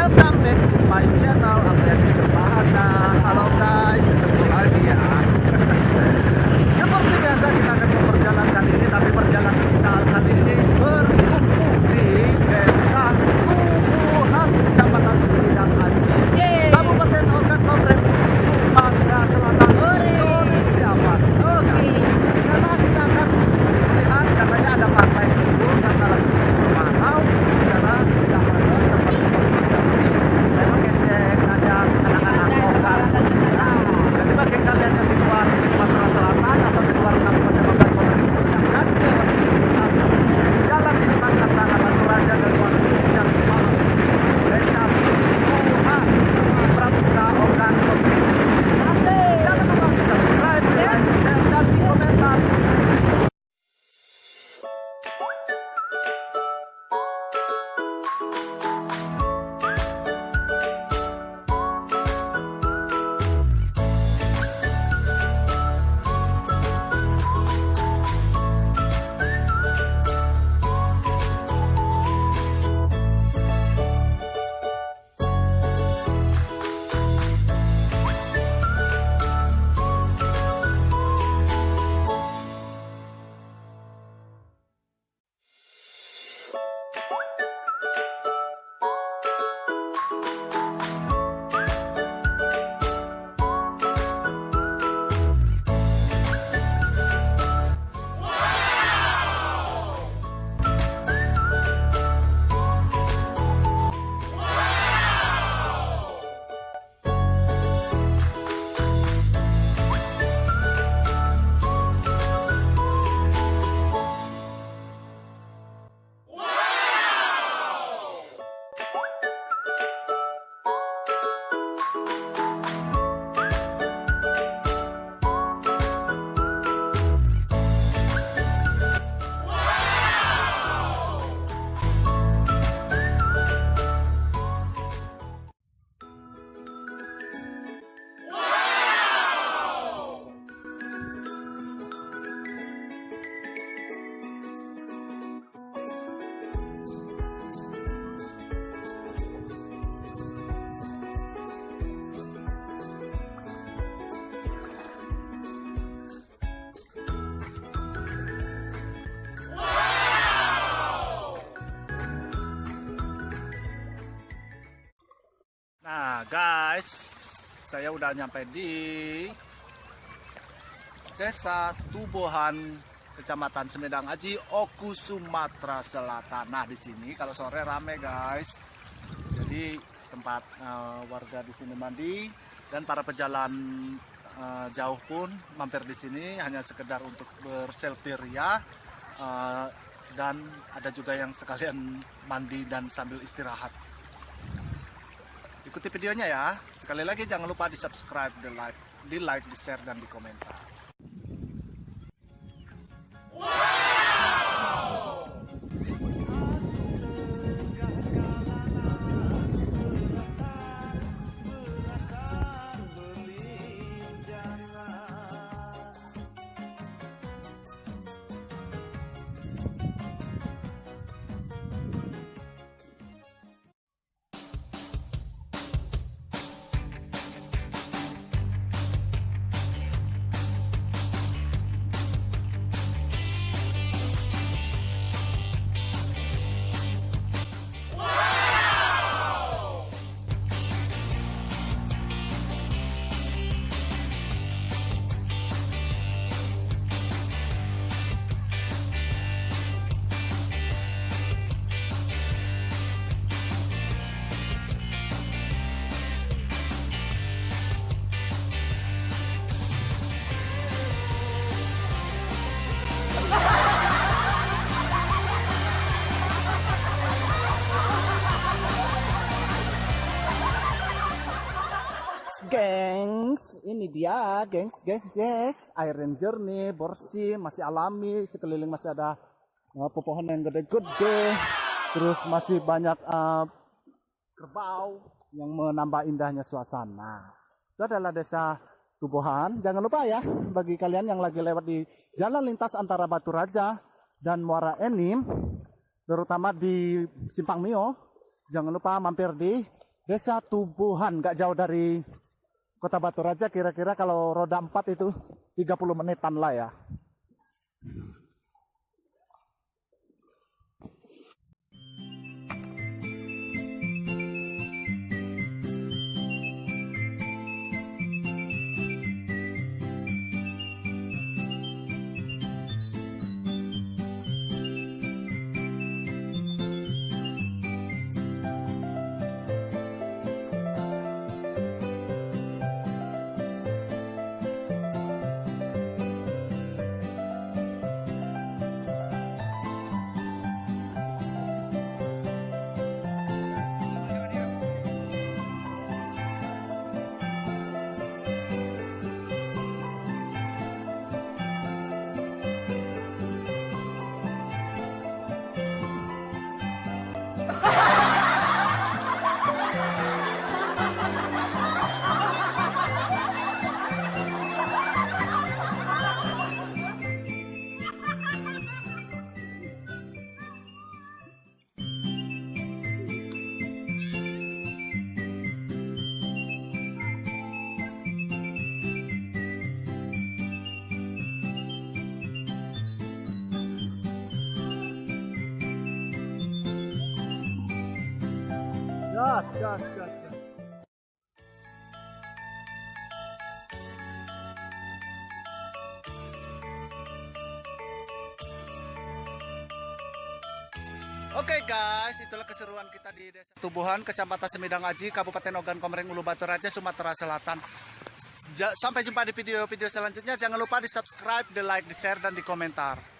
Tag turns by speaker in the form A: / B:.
A: Welcome back to my channel Apriani Surbahana. Halo guys, ketemu lagi ya. Seperti biasa kita akan berjalan kali ini, tapi perjalanan kita kali ini bertumpu di Desa Tubuhan, Kecamatan Semidang Aceh, Kabupaten Ogan Komering, Sumatera Selatan, Indonesia Mas. Di sana kita akan melihat katanya ada pantai dulu karena lagi musim kemarau. Di sana kita ada tempat-tempat selfie, memang kecek, ada anak-anak lokal. Nah, jadi bagi kalian yang di luar Sumatera Selatan atau di luar Kabupaten Ogan Komering, jangan lewat jalan lintas antara Batu Raja dan Waringin yang Desa Tubuhan, Pramuka, Ogan Komering. Jangan lupa di subscribe, like, share, dan di komentar. Nah guys, saya udah nyampe di Desa Tubuhan, Kecamatan Semidang Aji, Oku, Sumatera Selatan. Nah di sini kalau sore rame guys, jadi tempat warga di sini mandi dan para pejalan jauh pun mampir di sini hanya sekedar untuk berselfie ria, dan ada juga yang sekalian mandi dan sambil istirahat. Ikuti videonya ya. Sekali lagi jangan lupa di subscribe, di like, di share, dan di komentar. Gengs, ini dia gengs, air yang jernih, bersih, masih alami, sekeliling masih ada pepohonan yang gede-gede, terus masih banyak kerbau yang menambah indahnya suasana. Itu adalah Desa Tubuhan. Jangan lupa ya, bagi kalian yang lagi lewat di jalan lintas antara Batu Raja dan Muara Enim, terutama di Simpang Mio, jangan lupa mampir di Desa Tubuhan, nggak jauh dari Kota Batu Raja, kira-kira kalau roda 4 itu 30 menitan lah ya. Gas, gas, gas. Oke guys, itulah keseruan kita di Desa Tubuhan, Kecamatan Semidang Aji, Kabupaten Ogan Komering, Ulu Batu Raja, Sumatera Selatan. Sampai jumpa di video-video selanjutnya. Jangan lupa di subscribe, di like, di share, dan di komentar.